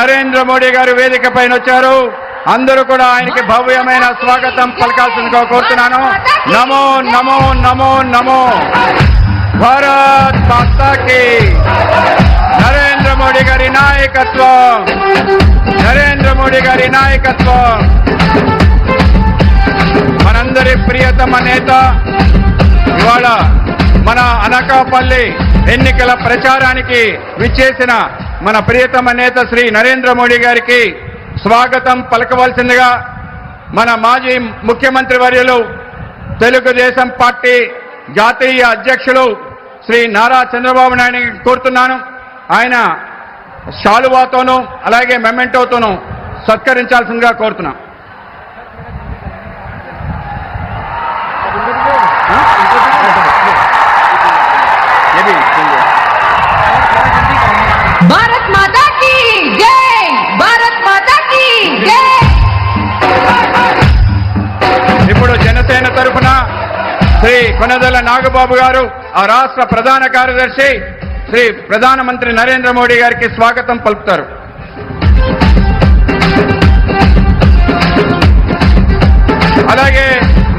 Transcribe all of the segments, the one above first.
నరేంద్ర మోడీ గారు వేదిక పైన వచ్చారు. అందరూ కూడా ఆయనకి భవ్యమైన స్వాగతం పలకాల్సిందిగా కోరుతున్నాను. నమో నమో నమో నమో భారత్ మాతాకి. నరేంద్ర మోడీ గారి నాయకత్వం, నరేంద్ర మోడీ గారి నాయకత్వం. మనందరి ప్రియతమ నేత ఇవాళ మన అనకాపల్లి ఎన్నికల ప్రచారానికి విచ్చేసిన మన ప్రియతమ నేత శ్రీ నరేంద్ర మోడీ గారికి స్వాగతం పలకవలసిందిగా మన మాజీ ముఖ్యమంత్రి వర్యులు, తెలుగుదేశం పార్టీ జాతీయ అధ్యక్షులు శ్రీ నారా చంద్రబాబు నాయుడు కోరుతున్నాను. ఆయన శాలువాతోనూ అలాగే మెమెంటోతోనూ సత్కరించాల్సిందిగా కోరుతున్నాం. భారత్ మాతా కీ జై, భారత్ మాతా కీ జై. ఇప్పుడు జనసేన తరఫున శ్రీ కొనదెల నాగబాబు గారు, ఆ రాష్ట్ర ప్రధాన కార్యదర్శి, శ్రీ ప్రధానమంత్రి నరేంద్ర మోడీ గారికి స్వాగతం పలుకుతారు. అలాగే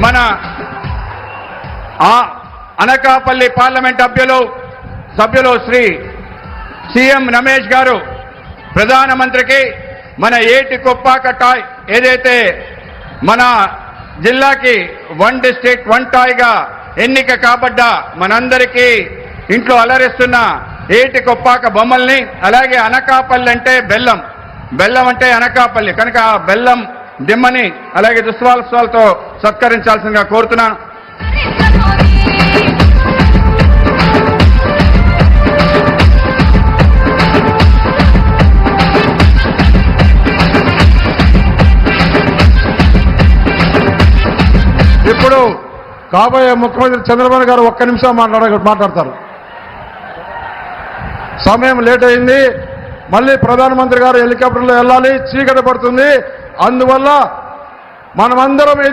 మన అనకాపల్లి పార్లమెంట్ సభ్యులు శ్రీ సీఎం రమేష్ గారు ప్రధానమంత్రికి మన ఏటి కొప్పాక టాయ్ ఏదైతే మన జిల్లాకి 1 డిస్ట్రిక్ట్ 1 టాయ్గా ఎన్నిక కాబడ్డ మనందరికీ ఇంట్లో అలరిస్తున్న ఏటి కొప్పాక బొమ్మల్ని, అలాగే అనకాపల్లి అంటే బెల్లం, బెల్లం అంటే అనకాపల్లి కనుక ఆ బెల్లం దిమ్మని అలాగే దుస్వాలతో సత్కరించాల్సిందిగా కోరుతున్నాను. ఇప్పుడు కాబోయే ముఖ్యమంత్రి చంద్రబాబు గారు ఒక్క నిమిషం మాట్లాడతారు. సమయం లేట్ అయింది. మళ్ళీ ప్రధానమంత్రి గారు హెలికాప్టర్లో వెళ్ళాలి, చీకటి పడుతుంది. అందువల్ల మనమందరం ఎదురు